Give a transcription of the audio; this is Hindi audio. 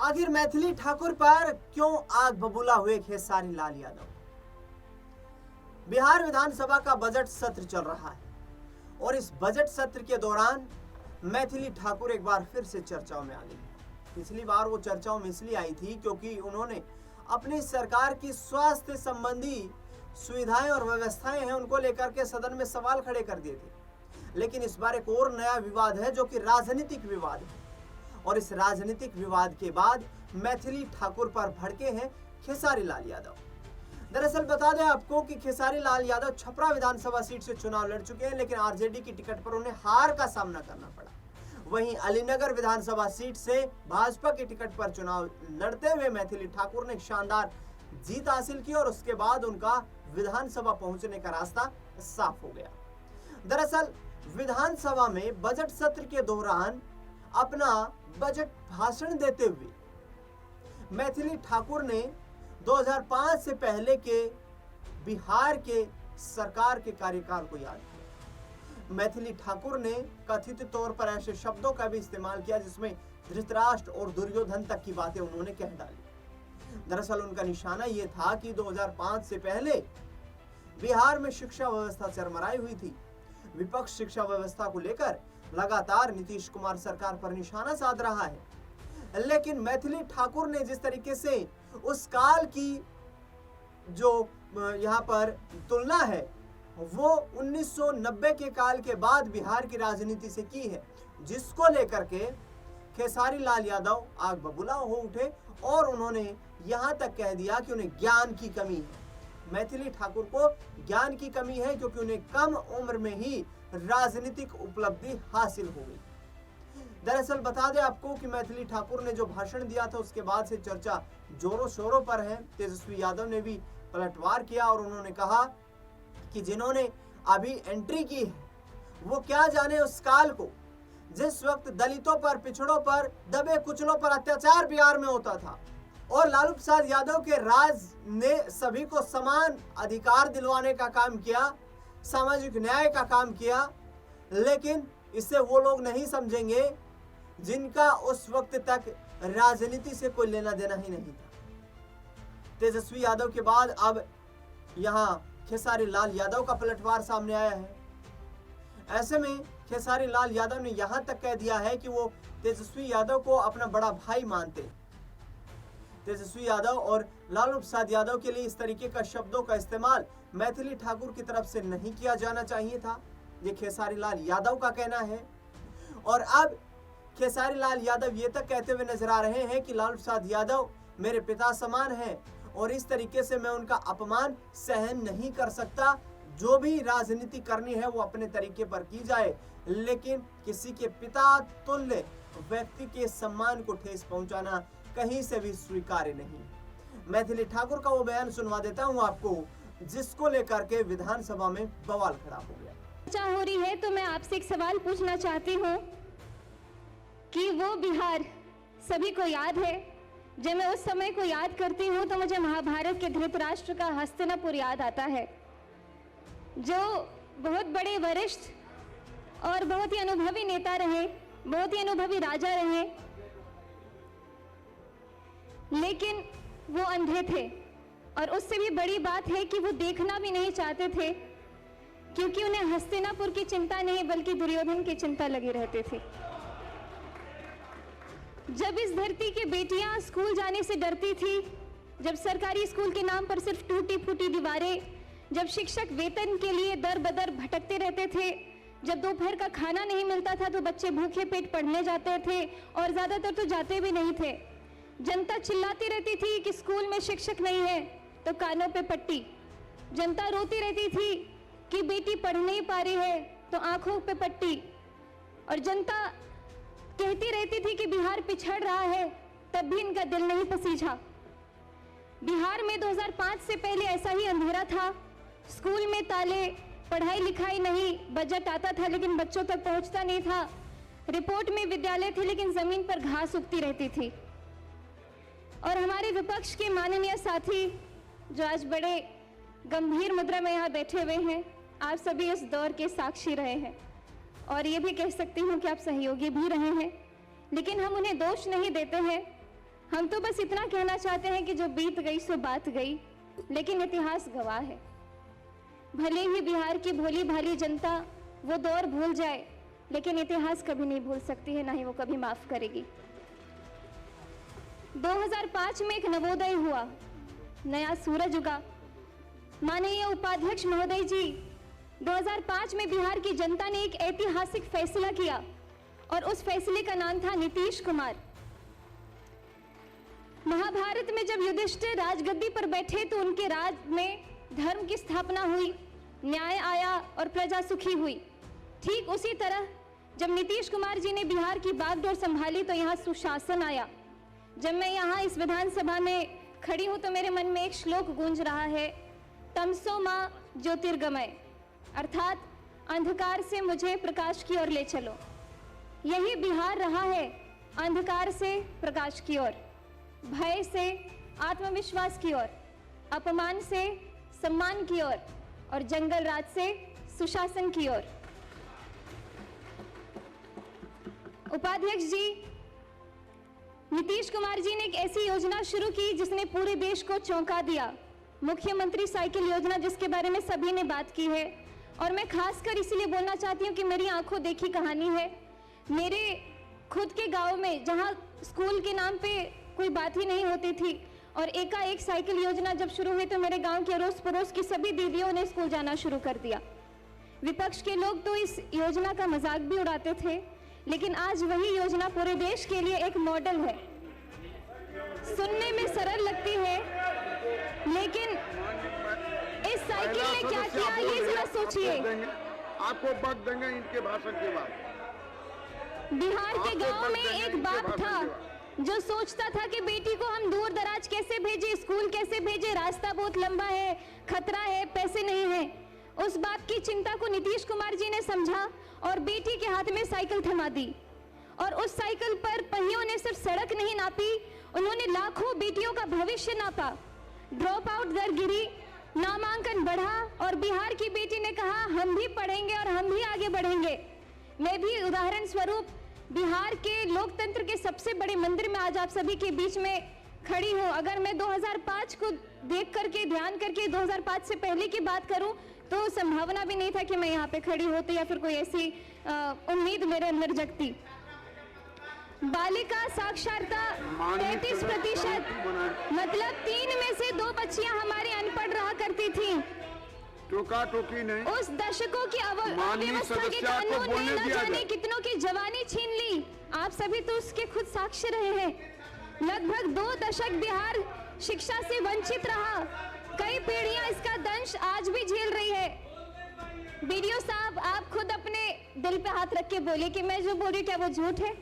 आखिर मैथिली ठाकुर पर क्यों आग बबूला हुए खेसारी लाल यादव? बिहार विधानसभा का बजट सत्र चल रहा है और इस बजट सत्र के दौरान मैथिली ठाकुर एक बार फिर से चर्चाओं में आ गई। पिछली बार वो चर्चाओं में इसलिए आई थी क्योंकि उन्होंने अपनी सरकार की स्वास्थ्य संबंधी सुविधाएं और व्यवस्थाएं हैं उनको लेकर के सदन में सवाल खड़े कर दिए थे। लेकिन इस बार एक और नया विवाद है जो कि राजनीतिक विवाद है और इस राजनीतिक विवाद के बाद मैथिली ठाकुर पर भड़के हैं खेसारी लाल यादव। दरअसल बता दें आपको कि खेसारी लाल यादव छपरा विधानसभा सीट से चुनाव लड़ चुके हैं, लेकिन आरजेडी की टिकट पर उन्हें हार का सामना करना पड़ा। वहीं अलीनगर विधानसभा सीट से भाजपा की टिकट पर चुनाव लड़ते हुए मैथिली ठाकुर ने शानदार जीत हासिल की और उसके बाद उनका विधानसभा पहुंचने का रास्ता साफ हो गया। दरअसल विधानसभा में बजट सत्र के दौरान अपना बजट भाषण देते हुए मैथिली ठाकुर ने 2005 से पहले के बिहार के सरकार के कार्यकाल को याद किया। मैथिली ठाकुर ने कथित तौर पर ऐसे शब्दों का भी इस्तेमाल किया जिसमें धृतराष्ट्र और दुर्योधन तक की बातें उन्होंने कह डाली। दरअसल उनका निशाना यह था कि 2005 से पहले बिहार में शिक्षा व्यवस्था चरमराई हुई थी। विपक्ष शिक्षा व्यवस्था को लेकर लगातार नीतीश कुमार सरकार पर निशाना साध रहा है, लेकिन मैथिली ठाकुर ने जिस तरीके से उस काल की जो यहाँ पर तुलना है वो 1990 के काल के बाद बिहार की राजनीति से की है, जिसको लेकर के खेसारी लाल यादव आग बबूला हो उठे और उन्होंने यहाँ तक कह दिया कि उन्हें ज्ञान की कमी है। मैथिली ठाकुर को ज्ञान की कमी है क्योंकि उन्हें कम उम्र में ही राजनीतिक उपलब्धि हासिल हो गई। दरअसल बता दें आपको कि मैथिली ठाकुर ने जो भाषण दिया था उसके बाद से चर्चा जोरों शोरों पर है। तेजस्वी यादव ने भी पलटवार किया और उन्होंने कहा कि जिन्होंने अभी एंट्री की है वो क्या जाने उस काल को जिस वक्त दलितों पर, पिछड़ों पर, दबे कुचलों पर अत्याचार बिहार में होता था और लालू प्रसाद यादव के राज ने सभी को समान अधिकार दिलवाने का काम किया, सामाजिक न्याय का काम किया, लेकिन इससे वो लोग नहीं समझेंगे जिनका उस वक्त तक राजनीति से कोई लेना देना ही नहीं था। तेजस्वी यादव के बाद अब यहाँ खेसारी लाल यादव का पलटवार सामने आया है। ऐसे में खेसारी लाल यादव ने यहाँ तक कह दिया है कि वो तेजस्वी यादव को अपना बड़ा भाई मानते। तेजस्वी यादव और लालू प्रसाद यादव के लिए इस तरीके का शब्दों का इस्तेमाल मैथिली ठाकुर की तरफ से नहीं किया जाना चाहिए था, ये खेसारी लाल यादव का कहना है। और अब खेसारी लाल यादव ये तक कहते हुए नजर आ रहे हैं कि लालू प्रसाद यादव मेरे पिता समान हैं और इस तरीके से मैं उनका अपमान सहन नहीं कर सकता। जो भी राजनीति करनी है वो अपने तरीके पर की जाए, लेकिन किसी के पिता तुल्य व्यक्ति के सम्मान को ठेस पहुंचाना कहीं से भी स्वीकार्य नहीं। मैथिली ठाकुर का वो बयान सुनवा देता हूं आपको जिसको लेकर के विधानसभा में बवाल खड़ा हो गया। चर्चा हो रही है तो मैं आपसे एक सवाल पूछना चाहती हूँ कि वो बिहार सभी को याद है। जब मैं उस समय को याद करती हूँ तो मुझे महाभारत के धृतराष्ट्र का हस्तिनापुर याद आता है, जो बहुत बड़े वरिष्ठ और बहुत ही अनुभवी नेता रहे, बहुत ही अनुभवी राजा रहे, लेकिन वो अंधे थे। और उससे भी बड़ी बात है कि वो देखना भी नहीं चाहते थे क्योंकि उन्हें हस्तिनापुर की चिंता नहीं बल्कि दुर्योधन की चिंता लगी रहती थी। जब इस धरती की बेटियां स्कूल जाने से डरती थी, जब सरकारी स्कूल के नाम पर सिर्फ टूटी फूटी दीवारें, जब शिक्षक वेतन के लिए दर बदर भटकते रहते थे, जब दोपहर का खाना नहीं मिलता था तो बच्चे भूखे पेट पढ़ने जाते थे और ज्यादातर तो जाते भी नहीं थे। जनता चिल्लाती रहती थी कि स्कूल में शिक्षक नहीं है तो कानों पे पट्टी। जनता रोती रहती थी कि बेटी पढ़ नहीं पा रही है तो आंखों पे पट्टी। और जनता कहती रहती थी कि बिहार पिछड़ रहा है, तब भी इनका दिल नहीं पसीजा। बिहार में 2005 से पहले ऐसा ही अंधेरा था। स्कूल में ताले, पढ़ाई लिखाई नहीं, बजट आता था लेकिन बच्चों तक पहुंचता नहीं था। रिपोर्ट में विद्यालय थे लेकिन जमीन पर घास उगती रहती थी। और हमारे विपक्ष के माननीय साथी जो आज बड़े गंभीर मुद्रा में यहाँ बैठे हुए हैं, आप सभी इस दौर के साक्षी रहे हैं और ये भी कह सकती हूँ कि आप सहयोगी भी रहे हैं। लेकिन हम उन्हें दोष नहीं देते हैं, हम तो बस इतना कहना चाहते हैं कि जो बीत गई सो बात गई, लेकिन इतिहास गवाह है। भले ही बिहार की भोली भाली जनता वो दौर भूल जाए, लेकिन इतिहास कभी नहीं भूल सकती है, ना ही वो कभी माफ करेगी। 2005 में एक नवोदय हुआ, नया सूरज उगा। माननीय उपाध्यक्ष महोदय जी, 2005 में बिहार की जनता ने एक ऐतिहासिक फैसला किया और उस फैसले का नाम था नीतीश कुमार। महाभारत में जब युधिष्ठिर राजगद्दी पर बैठे तो उनके राज में धर्म की स्थापना हुई, न्याय आया और प्रजा सुखी हुई। ठीक उसी तरह जब नीतीश कुमार जी ने बिहार की बागडोर संभाली तो यहाँ सुशासन आया। जब मैं यहाँ इस विधानसभा में खड़ी हूँ तो मेरे मन में एक श्लोक गूंज रहा है, तमसो मां ज्योतिर्गमय, अर्थात अंधकार से मुझे प्रकाश की ओर ले चलो। यही बिहार रहा है, अंधकार से प्रकाश की ओर, भय से आत्मविश्वास की ओर, अपमान से सम्मान की ओर और जंगल राज से सुशासन की ओर। उपाध्यक्ष जी, नीतीश कुमार जी ने एक ऐसी योजना शुरू की जिसने पूरे देश को चौंका दिया, मुख्यमंत्री साइकिल योजना, जिसके बारे में सभी ने बात की है। और मैं खासकर इसीलिए बोलना चाहती हूँ कि मेरी आंखों देखी कहानी है। मेरे खुद के गांव में जहाँ स्कूल के नाम पे कोई बात ही नहीं होती थी और एकाएक साइकिल योजना जब शुरू हुई तो मेरे गांव के अड़ोस पड़ोस की सभी दीदियों ने स्कूल जाना शुरू कर दिया। विपक्ष के लोग तो इस योजना का मजाक भी उड़ाते थे, लेकिन आज वही योजना पूरे देश के लिए एक मॉडल है। सुनने में सरल लगती है, लेकिन इस साइकिल ने क्या किया ये जरा सोचिए। आपको वक्त देंगे इनके भाषण के बाद। बिहार के गांव में एक बाप था जो सोचता था कि बेटी को हम दूर दराज कैसे भेजे, स्कूल कैसे भेजे, रास्ता बहुत लंबा है, खतरा है, पैसे नहीं है। उस बाप की चिंता को नीतीश कुमार जी ने समझा और बेटी के हाथ में साइकिल थमा दी। और उस साइकिल पर पहियों ने सिर्फ सड़क नहीं नापी, उन्होंने लाखों बेटियों का भविष्य नापा। ड्रॉप आउट दर गिरी, नामांकन बढ़ा और बिहार की बेटी ने कहा हम भी पढ़ेंगे और हम भी आगे बढ़ेंगे। मैं भी उदाहरण स्वरूप बिहार के लोकतंत्र के सबसे बड़े मंदिर में आज आप सभी के बीच में खड़ी हूँ। अगर मैं 2005 को देख करके, ध्यान करके 2005 से पहले की बात करूं तो संभावना भी नहीं था कि मैं यहाँ पे खड़ी होती या फिर कोई ऐसी उम्मीद मेरे अंदर जगती। बालिका साक्षरता 33%, मतलब 3 में से 2 बच्चियां हमारी अनपढ़ रहा करती थी। टोका टोकी नहीं। उस दशकों की अव्यवस्था के कानून ने न जाने कितनों की जवानी छीन ली। आप सभी तो उसके खुद साक्षी रहे हैं। लगभग 2 दशक बिहार शिक्षा से वंचित रहा। कई पीढ़ियां इसका दंश आज भी झेल रही है। बीडीओ साहब, आप खुद अपने दिल पे हाथ रख के बोले कि मैं जो बोल रही हूँ क्या वो झूठ है?